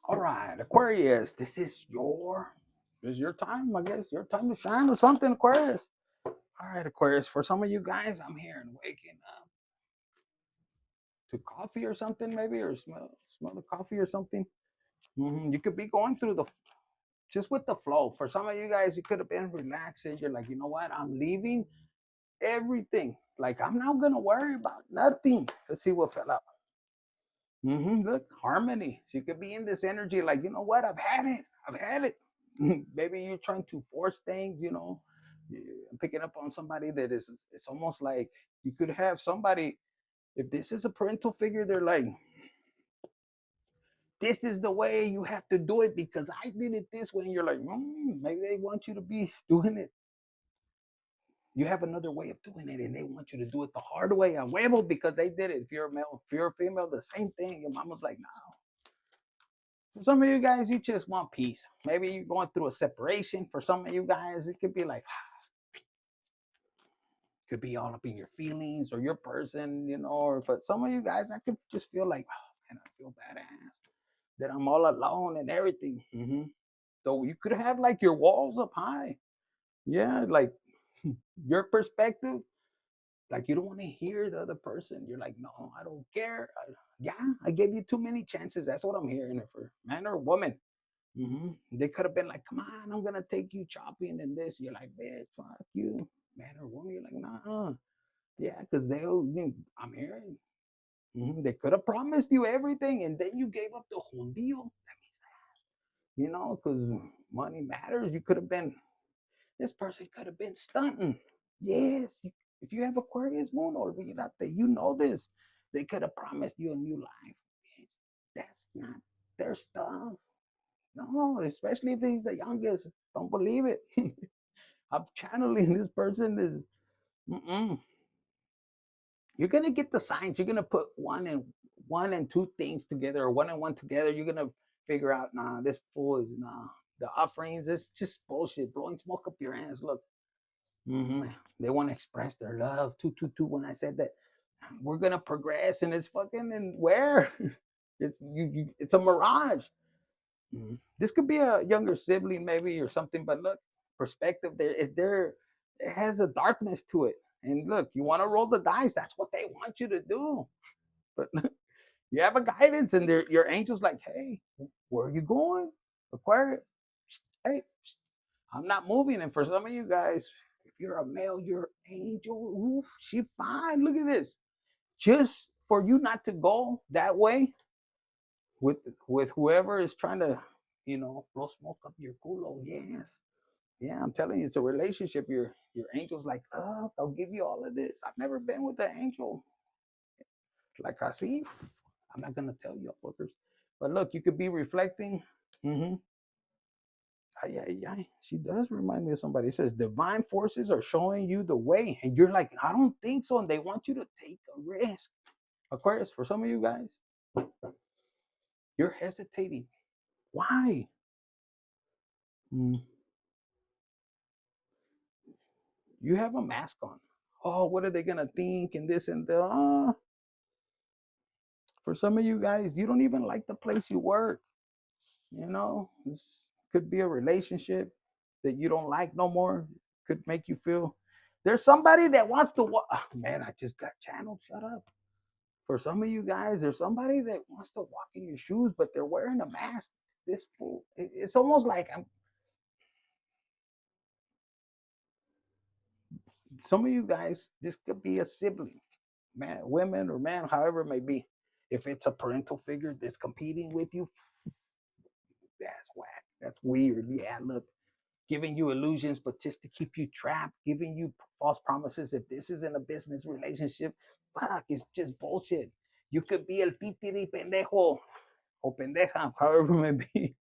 All right, Aquarius, this is your time, I guess. Your time to shine or something, Aquarius. All right, Aquarius, for some of you guys, I'm here and waking up to coffee or something, maybe, or smell the coffee or something. You could be going through the just with the flow. For some of you guys, you could have been relaxing. You're like, you know what? I'm leaving everything. Like, I'm not gonna worry about nothing. Let's see what fell out. Look, harmony. So you could be in this energy, like, you know what? I've had it. I've had it. Maybe you're trying to force things, I'm picking up on somebody that is, it's almost like you could have somebody, if this is a parental figure, they're like, this is the way you have to do it because I did it this way. And you're like, maybe they want you to be doing it. You have another way of doing it and they want you to do it the hard way on huevo because they did it. If you're a male, if you're a female, the same thing. Your mama's like, no. For some of you guys, you just want peace. Maybe you're going through a separation. For some of you guys, it could be like, could be all up in your feelings or your person, or but some of you guys, I could just feel like, oh man, I feel badass that I'm all alone and everything. So you could have like your walls up high. Yeah, like your perspective, like you don't want to hear the other person. You're like, no, I don't care. Yeah, I gave you too many chances. That's what I'm hearing for man or woman. They could have been like, come on, I'm gonna take you shopping and this. You're like, bitch, fuck you, man or woman. You're like, nah, yeah, because I'm hearing. They could have promised you everything, and then you gave up the whole deal. That means that, because money matters. You could have been. This person could have been stunting. Yes, if you have Aquarius moon, olvídate. You know this. They could have promised you a new life. That's not their stuff. No, especially if he's the youngest. Don't believe it. I'm channeling this person is. You're gonna get the signs. You're gonna put one and two things together, or one and one together. You're gonna figure out, nah, this fool is nah. The offerings, it's just bullshit, blowing smoke up your ass. Look, they want to express their love. Two. When I said that, we're gonna progress, and it's fucking and where it's it's a mirage. This could be a younger sibling, maybe, or something. But look, perspective there has a darkness to it. And look, you want to roll the dice. That's what they want you to do. But you have a guidance, and your angel's like, hey, where are you going, Aquarius? Hey, I'm not moving. And for some of you guys, if you're a male, your angel, ooh, she fine. Look at this. Just for you not to go that way with whoever is trying to, blow smoke up your culo. Yes. Yeah, I'm telling you, it's a relationship. Your angel's like, oh, I'll give you all of this. I've never been with an angel like I see. I'm not gonna tell you, fuckers. But look, you could be reflecting. Mm-hmm. She does remind me of somebody. It says divine forces are showing you the way, and you're like, I don't think so, and they want you to take a risk. Aquarius, for some of you guys, you're hesitating. Why? Mm. You have a mask on. Oh, what are they gonna think? And this and the. For some of you guys, you don't even like the place you work. This could be a relationship that you don't like no more. Could make you feel there's somebody that wants to walk. Oh, man, I just got channeled. Shut up. For some of you guys, there's somebody that wants to walk in your shoes, but they're wearing a mask. This fool. It's almost like some of you guys, this could be a sibling, man, women or man, however it may be. If it's a parental figure that's competing with you, that's whack. That's weird. Yeah, look, giving you illusions, but just to keep you trapped, giving you false promises. If this isn't a business relationship, fuck, it's just bullshit. You could be el titiri pendejo or pendeja, however it may be.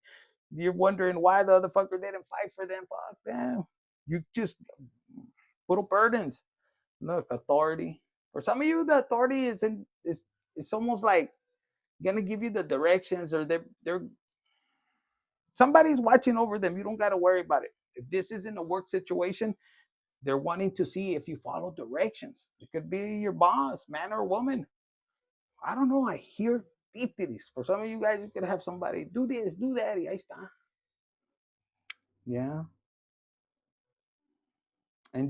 You're wondering why the other fucker didn't fight for them. Fuck them. You just little burdens. Look, authority. For some of you, the authority is it's almost like gonna give you the directions, or they're somebody's watching over them. You don't got to worry about it. If this isn't a work situation, they're wanting to see if you follow directions. It could be your boss, man or woman. I don't know. I hear títeres. For some of you guys, you could have somebody do this, do that, y ahí está. Yeah. And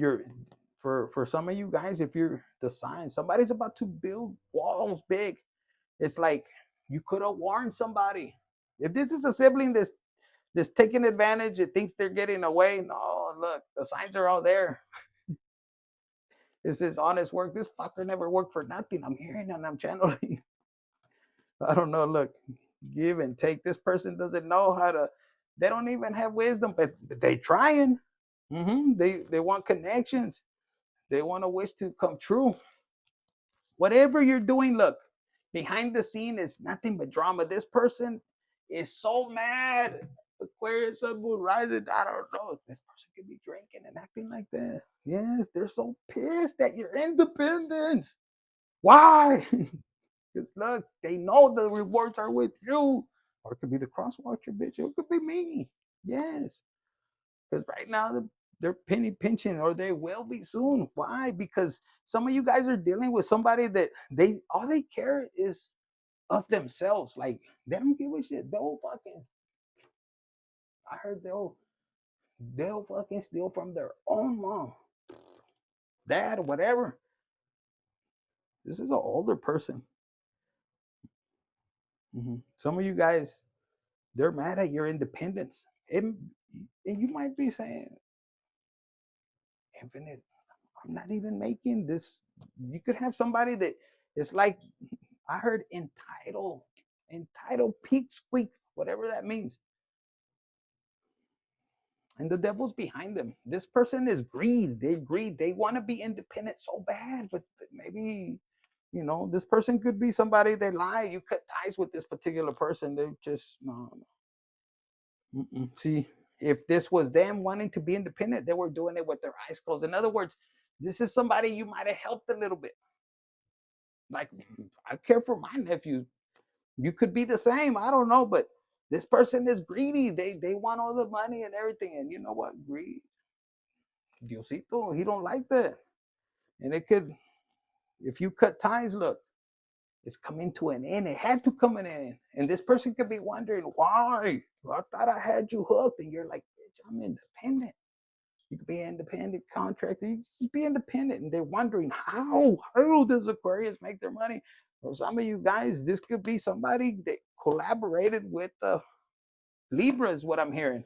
for some of you guys, if you're the sign, somebody's about to build walls big. It's like you could have warned somebody. If this is a sibling that's taking advantage, it thinks they're getting away. No, look, the signs are all there. This is honest work. This fucker never worked for nothing. I'm hearing and I'm channeling. I don't know. Look, give and take. This person doesn't know how to. They don't even have wisdom, but they trying. They want connections. They want a wish to come true. Whatever you're doing, look, behind the scene is nothing but drama. This person is so mad. Aquarius, sun, moon, rising. I don't know. This person could be drinking and acting like that. Yes, they're so pissed at your independence. Why? Because look, they know the rewards are with you. Or it could be the cross watcher, bitch. It could be me. Yes. Because right now they're penny pinching, or they will be soon. Why? Because some of you guys are dealing with somebody that all they care is of themselves. Like they don't give a shit. They'll fucking. I heard they'll fucking steal from their own mom, dad, whatever. This is an older person. Some of you guys, they're mad at your independence. And you might be saying, Infinite, I'm not even making this. You could have somebody that it's like, I heard entitled peak squeak, whatever that means. And the devil's behind them. This person is greed. They greed. They want to be independent so bad, but maybe, this person could be somebody they lie. You cut ties with this particular person. They're just, no. See, if this was them wanting to be independent, they were doing it with their eyes closed. In other words, this is somebody you might have helped a little bit. Like, I care for my nephew. You could be the same. I don't know, but this person is greedy. They want all the money and everything. And you know what? Greed. Diosito, he don't like that. And it could, if you cut ties, look, it's coming to an end. It had to come an end. And this person could be wondering, why? Well, I thought I had you hooked. And you're like, bitch, I'm independent. You could be an independent contractor. You just be independent. And they're wondering, how does Aquarius make their money? For some of you guys, this could be somebody that collaborated with the Libra is what I'm hearing.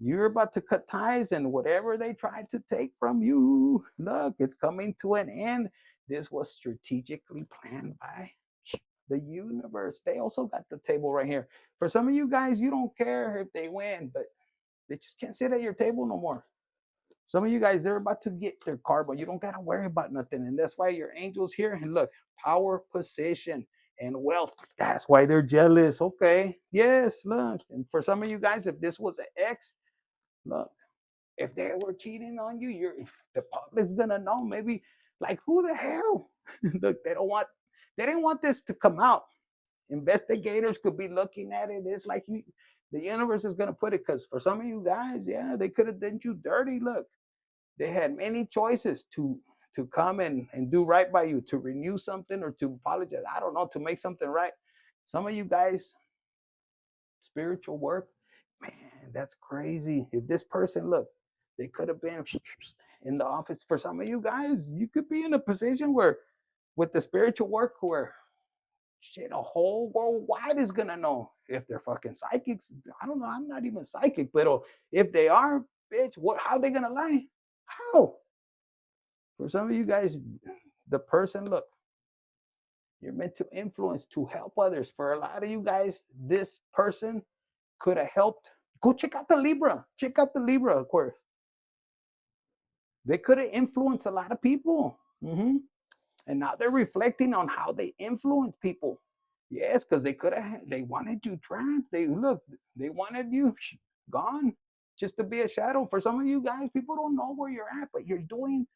You're about to cut ties, and whatever they tried to take from you, look, it's coming to an end. This was strategically planned by the universe. They also got the table right here. For some of you guys, you don't care if they win, but they just can't sit at your table no more. Some of you guys, they're about to get their karma. You don't got to worry about nothing. And that's why your angel's here. And look, power, position, and wealth. That's why they're jealous. Okay. Yes, look. And for some of you guys, if this was an ex, look, if they were cheating on you, the public's going to know. Maybe, like, who the hell? Look, they didn't want this to come out. Investigators could be looking at it. It's like the universe is going to put it, because for some of you guys, yeah, they could have done you dirty. Look, they had many choices to come and do right by you, to renew something or to apologize. I don't know, to make something right. Some of you guys, spiritual work, man, that's crazy. If this person, look, they could have been in the office. For some of you guys, you could be in a position where with the spiritual work where shit, a whole worldwide is gonna know. If they're fucking psychics, I don't know, I'm not even psychic, but if they are, bitch, how are they gonna lie? How? For some of you guys, the person, look, you're meant to influence, to help others. For a lot of you guys, this person could have helped. Go check out the Libra. Check out the Libra, of course. They could have influenced a lot of people. And now they're reflecting on how they influence people. Yes, because they wanted you trapped. They wanted you gone, just to be a shadow. For some of you guys, people don't know where you're at, but you're doing,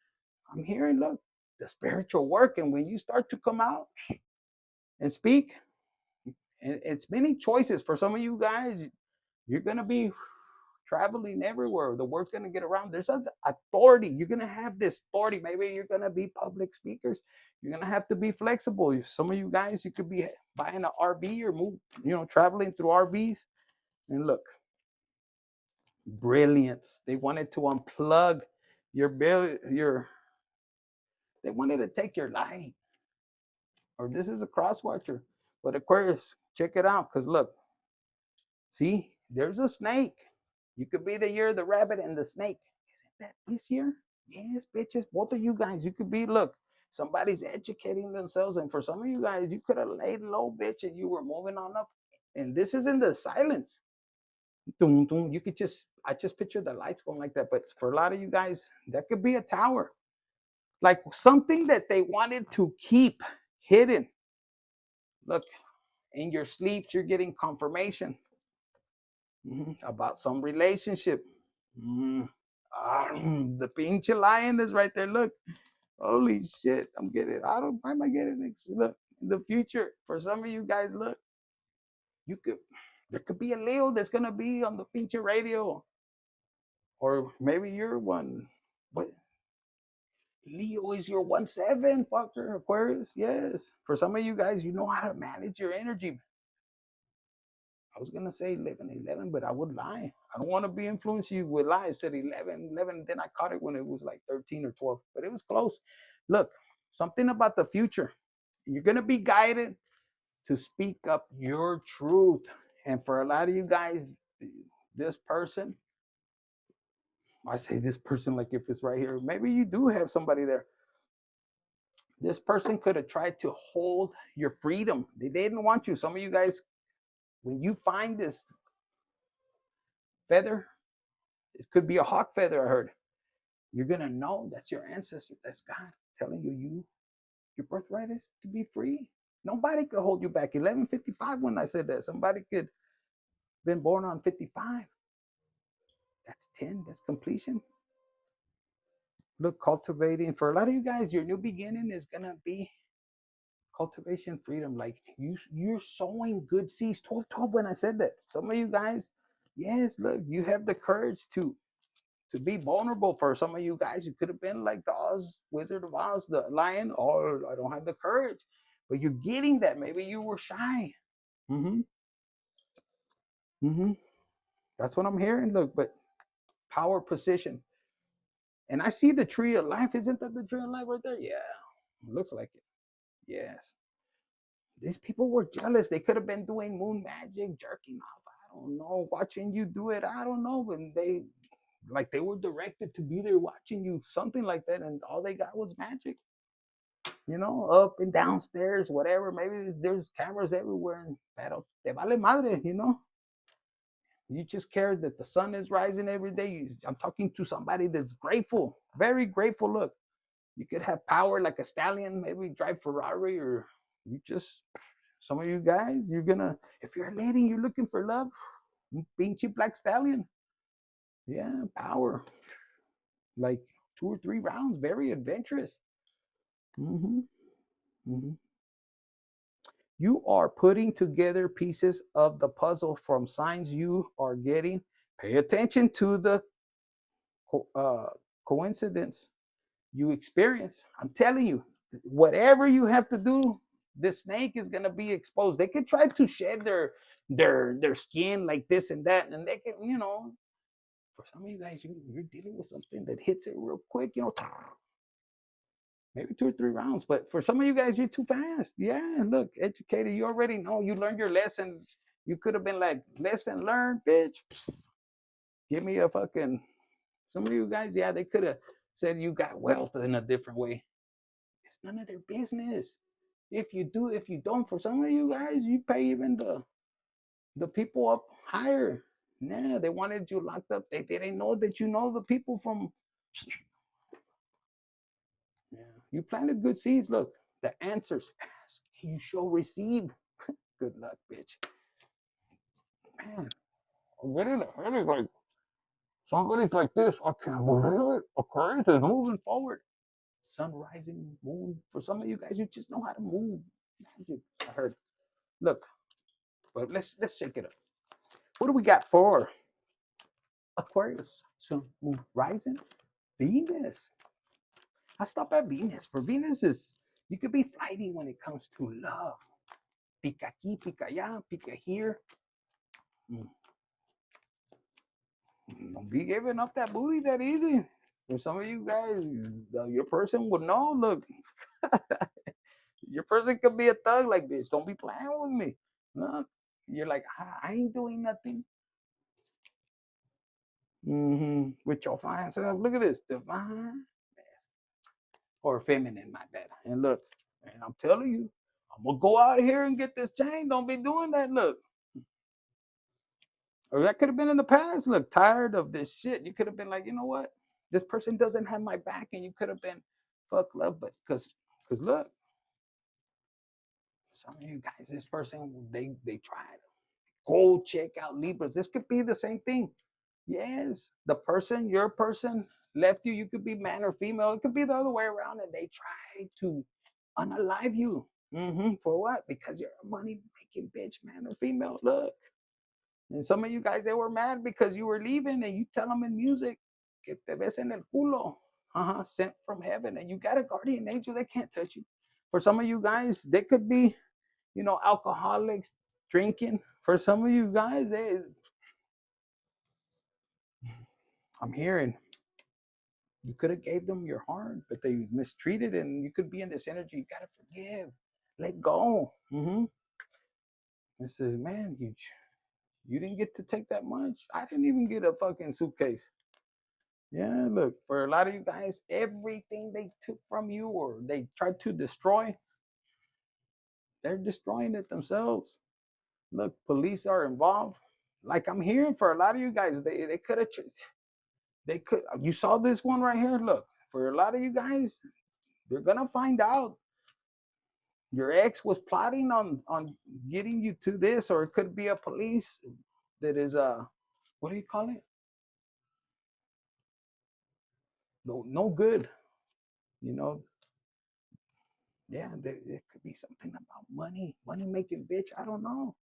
I'm hearing, look, the spiritual work. And when you start to come out and speak, and it's many choices. For some of you guys, you're going to be traveling everywhere. The word's going to get around. There's an authority. You're going to have this authority. Maybe you're going to be public speakers. You're going to have to be flexible. Some of you guys, you could be buying an RV or move, traveling through RVs. And look, brilliance. They wanted to unplug they wanted to take your light. Or this is a cross watcher. But Aquarius, check it out. Because look, see, there's a snake. You could be the year of the rabbit and the snake. Isn't that this year? Yes, bitches. Both of you guys, you could be, look, somebody's educating themselves. And for some of you guys, you could have laid low, bitch, and you were moving on up. And this is in the silence. You could I just picture the lights going like that. But for a lot of you guys, that could be a tower. Like something that they wanted to keep hidden. Look, in your sleeps, you're getting confirmation about some relationship. The pinche lion is right there. Look, holy shit, I'm getting. Why am I getting it? Look, in the future, for some of you guys, look, there could be a Leo that's gonna be on the pinche radio, or maybe you're one, but Leo is your 1/7, fucker, Aquarius. Yes, for some of you guys, you know how to manage your energy. I was going to say 11, but I would lie. I don't want to be influencing you with lies. I said 11, then I caught it when it was like 13 or 12, but it was close. Look, something about the future. You're going to be guided to speak up your truth. And for a lot of you guys, this person, I say this person like if it's right here, maybe you do have somebody there. This person could have tried to hold your freedom. They didn't want you. Some of you guys, when you find this feather, it could be a hawk feather, I heard. You're going to know that's your ancestor. That's God telling you your birthright is to be free. Nobody could hold you back. 1155 when I said that. Somebody could been born on 55. That's 10. That's completion. Look, cultivating. For a lot of you guys, your new beginning is going to be cultivation, freedom. Like you're sowing good seeds. 12 when I said that. Some of you guys, yes, look, you have the courage to be vulnerable. For some of you guys, you could have been like the Wizard of Oz, the lion, or I don't have the courage. But you're getting that. Maybe you were shy. That's what I'm hearing. Look, but power, position. And I see the tree of life. Isn't that the tree of life right there? Yeah, looks like it. Yes. These people were jealous. They could have been doing moon magic, jerking off. I don't know, watching you do it. I don't know. But they were directed to be there watching you, something like that. And all they got was magic. Up and downstairs, whatever. Maybe there's cameras everywhere. Pero te vale madre, You just care that the sun is rising every day. I'm talking to somebody that's grateful, very grateful. Look, you could have power like a stallion, maybe drive Ferrari, or some of you guys, if you're a lady, you're looking for love, pinche black stallion. Yeah, power. Like 2 or 3 rounds, very adventurous. You are putting together pieces of the puzzle from signs you are getting. Pay attention to the coincidence you experience. I'm telling you, whatever you have to do, this snake is going to be exposed. They could try to shed their skin like this and that, and they can, for some of you guys, you're dealing with something that hits it real quick, maybe 2 or 3 rounds. But for some of you guys, you're too fast. Yeah, look, educated, you already know. You learned your lesson. You could have been like, lesson learned, bitch. Give me a fucking... Some of you guys, yeah, they could have said you got wealth in a different way. It's none of their business. If you do, if you don't, for some of you guys, you pay even the people up higher. Nah, they wanted you locked up. They didn't know that you know the people from... Yeah. You planted good seeds. Look, the answers. Ask, you shall receive. Good luck, bitch. Man, really like somebody's like this. I can't believe it. Aquarius is moving forward. Sun rising, moon. For some of you guys, you just know how to move. I heard. Look, but let's check it up. What do we got for Aquarius, Sun, Moon, rising, Venus. I stop at Venus. For Venus is, you could be flighty when it comes to love. Pica aquí, pica allá, pica here. Don't be giving up that booty that easy. For some of you guys, your person would know. Look, your person could be a thug like, bitch, don't be playing with me. No, you're like, I ain't doing nothing. With your fine self. Look at this, divine or feminine, my bad. And look, and I'm telling you, I'm gonna go out here and get this chain. Don't be doing that. Look. Or that could have been in the past. Look, tired of this shit. You could have been like, you know what? This person doesn't have my back, and you could have been fuck love, but because look, some of you guys, this person they tried. Go check out Libras. This could be the same thing. Yes, the person, your person left you. You could be man or female. It could be the other way around, and they try to unalive you. For what? Because you're a money making bitch, man or female. Look. And some of you guys, they were mad because you were leaving, and you tell them in music, que te ves en el culo, sent from heaven, and you got a guardian angel that can't touch you. For some of you guys, they could be, alcoholics, drinking. For some of you guys, I'm hearing, you could have gave them your heart, but they mistreated, and you could be in this energy. You got to forgive, let go. It says, man, you didn't get to take that much. I didn't even get a fucking suitcase. Yeah, look, for a lot of you guys, everything they took from you or they tried to destroy, they're destroying it themselves. Look, police are involved. Like I'm hearing for a lot of you guys, they could have, you saw this one right here. Look, for a lot of you guys, they're gonna find out your ex was plotting on getting you to this, or it could be a police that is what do you call it? No good, you know. Yeah, it could be something about money making bitch. I don't know.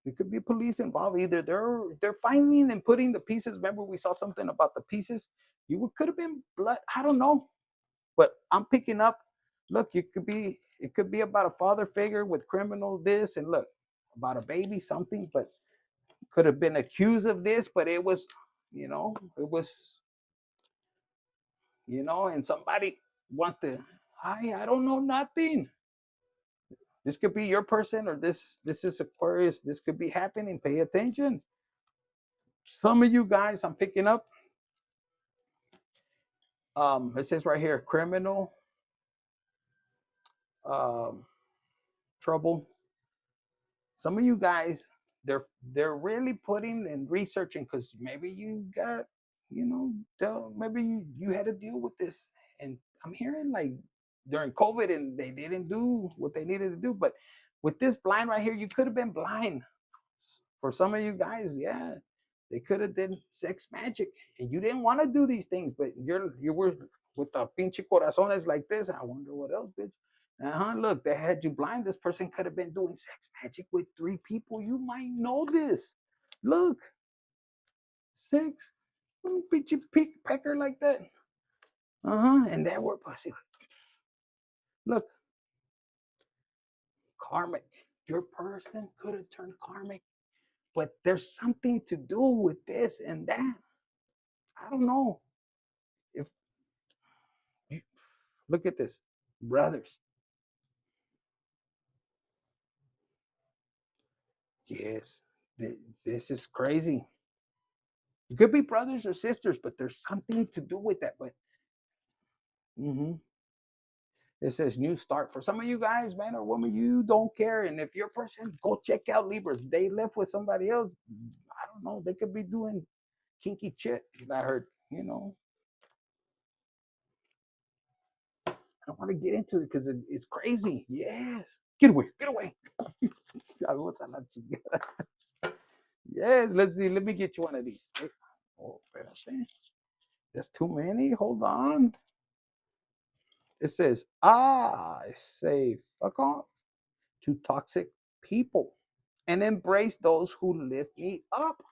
It could be police involved. Either they're finding and putting the pieces. Remember, we saw something about the pieces. You could have been blood. I don't know, but I'm picking up. Look, it could be about a father figure with criminal this, and look about a baby something, but could have been accused of this, but it was, it was, and somebody wants to. I don't know nothing. This could be your person, or this is Aquarius. This could be happening. Pay attention. Some of you guys, I'm picking up. It says right here, criminal trouble. Some of you guys, they're really putting and researching because maybe you got, maybe you had to deal with this. And I'm hearing like during COVID, and they didn't do what they needed to do. But with this blind right here, you could have been blind. For some of you guys, yeah, they could have done sex magic, and you didn't want to do these things, but you were with the pinche corazones like this. I wonder what else, bitch. Look, they had you blind. This person could have been doing sex magic with 3 people. You might know this. Look, sex, pinche pecker like that. And they were pussy. Look, karmic. Your person could have turned karmic, but there's something to do with this and that. I don't know. If you look at this, brothers. Yes, this is crazy. It could be brothers or sisters, but there's something to do with that. But it says new start. For some of you guys, man or woman, you don't care. And if your person, go check out Libras. They left with somebody else. I don't know. They could be doing kinky shit. I heard, I don't want to get into it because it's crazy. Yes. Get away. Get away. Yes. Let's see. Let me get you one of these. Oh, that's too many. Hold on. It says, I say fuck off to toxic people and embrace those who lift me up.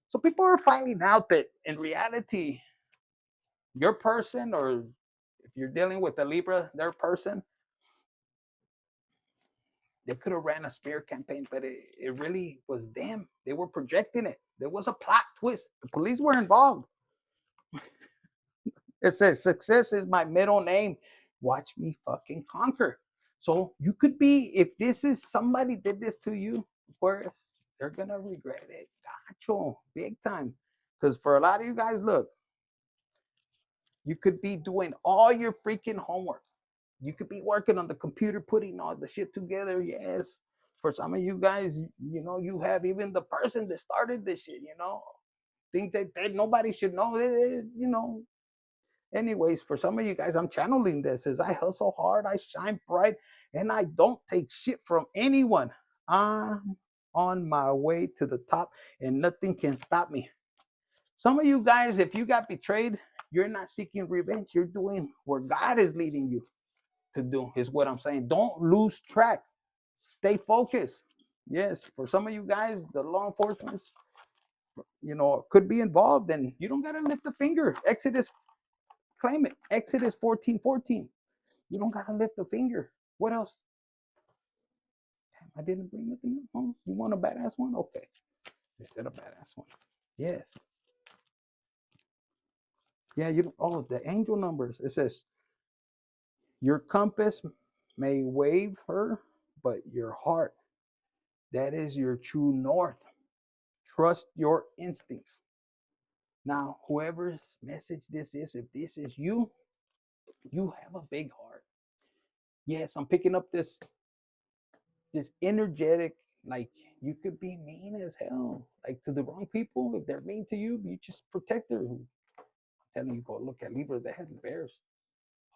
So people are finding out that in reality, your person, or if you're dealing with a Libra, their person, they could have ran a smear campaign, but it really was them. They were projecting it. There was a plot twist. The police were involved. It says, success is my middle name. Watch me fucking conquer. So you could be, if this is somebody did this to you, where they're going to regret it. Gotcha. Big time. Because for a lot of you guys, look, you could be doing all your freaking homework. You could be working on the computer, putting all the shit together. Yes. For some of you guys, you know, you have even the person that started this shit, you know, things that nobody should know, you know. Anyways, for some of you guys, I'm channeling this as I hustle hard, I shine bright, and I don't take shit from anyone. I'm on my way to the top, and nothing can stop me. Some of you guys, if you got betrayed, you're not seeking revenge. You're doing where God is leading you to do, is what I'm saying. Don't lose track. Stay focused. Yes, for some of you guys, the law enforcement, you know, could be involved, and you don't got to lift a finger. Exodus, claim it. Exodus 14:14. You don't got to lift a finger. What else? Damn, I didn't bring nothing up. Huh? You want a badass one? Okay. Instead of badass one. Yes. Yeah, you don't. Oh, the angel numbers. It says, your compass may waver, but your heart, that is your true north. Trust your instincts. Now, whoever's message this is, if this is you, you have a big heart. Yes, I'm picking up this energetic, like you could be mean as hell, like to the wrong people. If they're mean to you, you just protect her. I'm telling you, go look at Libras. They had bears,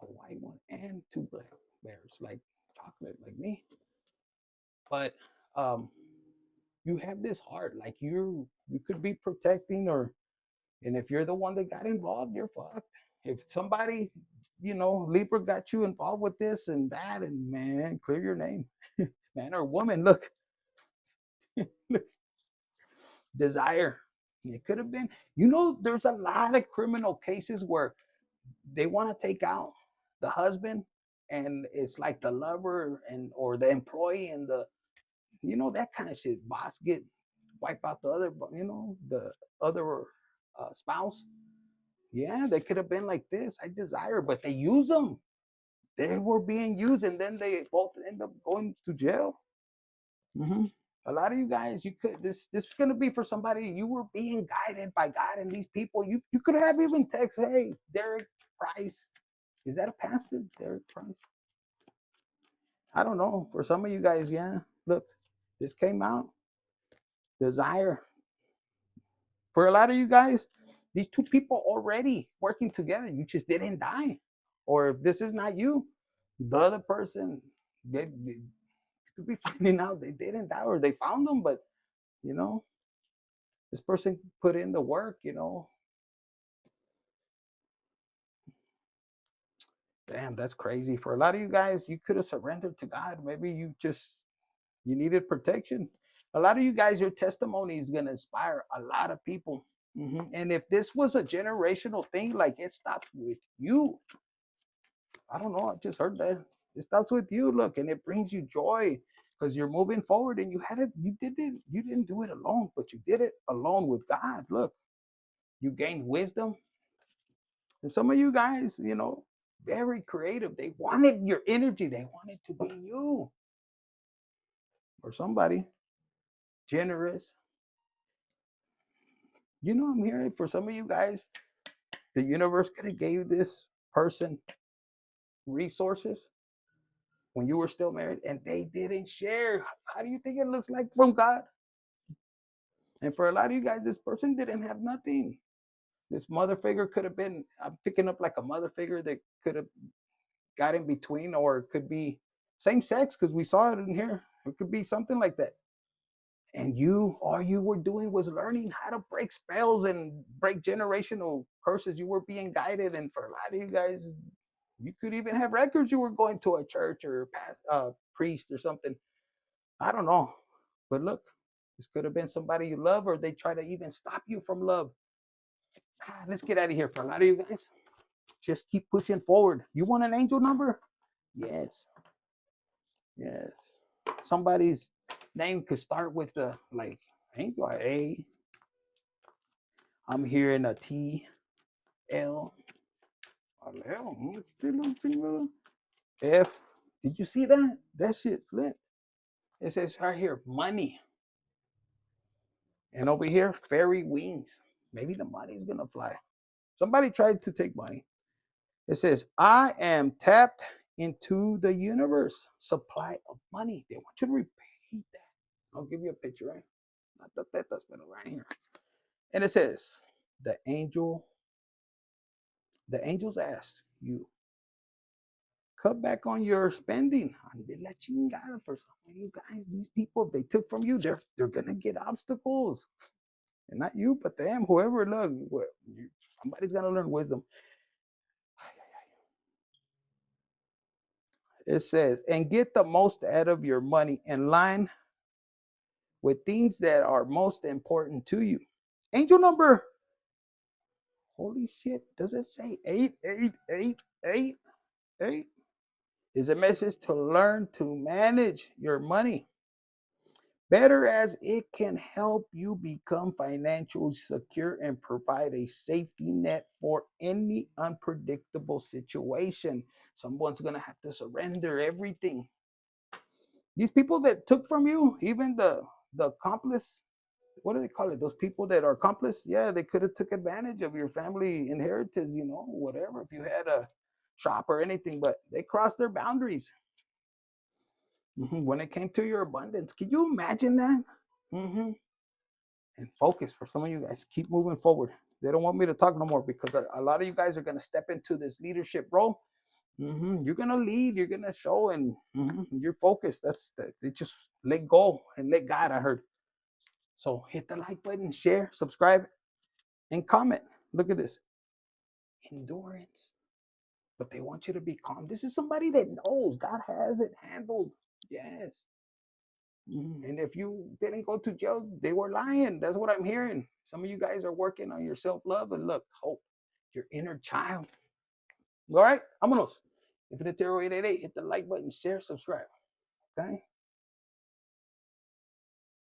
a white one and two black bears, like chocolate, like me. But you have this heart, like you could be protecting, or, and if you're the one that got involved, you're fucked. If somebody, you know, Libra got you involved with this and that, and man, clear your name. Man or woman, look, look, desire. It could have been, you know, there's a lot of criminal cases where they want to take out the husband, and it's like the lover and or the employee and the, you know, that kind of shit. Boss get wipe out the other, you know, the other spouse. Yeah, they could have been like this. I desire, but they use them. They were being used, and then they both end up going to jail. Mm-hmm. A lot of you guys, you could, this is gonna be for somebody. You were being guided by God, and these people, you could have even text, hey, Derek Price, is that a pastor, Derek Price? I don't know. For some of you guys, yeah. Look, this came out. Desire. For a lot of you guys, these two people already working together. You just didn't die. Or if this is not you, the other person, they could be finding out they didn't die, or they found them, but you know, this person put in the work, you know. Damn, that's crazy. For a lot of you guys, you could have surrendered to God. Maybe you needed protection. A lot of you guys, your testimony is going to inspire a lot of people. Mm-hmm. And if this was a generational thing, like it stops with you. I don't know. I just heard that. It stops with you. Look, and it brings you joy because you're moving forward, and you had it. You did it. You didn't do it alone, but you did it alone with God. Look, you gained wisdom. And some of you guys, you know, very creative. They wanted your energy. They wanted to be you or somebody generous. You know, I'm hearing for some of you guys, the universe could have gave this person resources when you were still married, and they didn't share. How do you think it looks like from God? And for a lot of you guys, this person didn't have nothing. This mother figure could have been, I'm picking up like a mother figure that could have got in between, or it could be same sex, because we saw it in here. It could be something like that. And you, all you were doing was learning how to break spells and break generational curses. You were being guided. And for a lot of you guys, you could even have records. You were going to a church or a priest or something. I don't know. But look, This could have been somebody you love, or they try to even stop you from love. Let's get out of here. For a lot of you guys, just keep pushing forward. You want an angel number? Yes. Yes. Somebody's name could start with a like angel A. I'm hearing a T, L, F. Did you see that? That shit flipped. It says right here, money. And over here, fairy wings. Maybe the money's gonna fly. Somebody tried to take money. It says, I am tapped into the universe supply of money. They want you to repeat that. I'll give you a picture, right? Not the teta's been right here. And it says, the angels ask you, cut back on your spending. For some of you guys, these people, if they took from you, they're gonna get obstacles. And not you, but them, whoever, look, somebody's gonna learn wisdom. It says, and get the most out of your money in line with things that are most important to you. Angel number, holy shit, does it say 8888? Is a message to learn to manage your money better, as it can help you become financially secure and provide a safety net for any unpredictable situation. Someone's going to have to surrender everything. These people that took from you, even the accomplice, what do they call it? Those people that are accomplice, yeah, they could have took advantage of your family inheritance, whatever, if you had a shop or anything, but they crossed their boundaries. When it came to your abundance, can you imagine that? And focus. For some of you guys, keep moving forward. They don't want me to talk no more, because a lot of you guys are going to step into this leadership role. You're going to lead, you're going to show, and you're focused. They just let go and let God, I heard. So hit the like button, share, subscribe, and comment. Look at this. Endurance. But they want you to be calm. This is somebody that knows God has it handled. Yes. And if you didn't go to jail, they were lying. That's what I'm hearing. Some of you guys are working on your self-love, and look, hope, your inner child. All right, vámonos. Infinite Tarot 888, hit the like button, share, subscribe. Okay.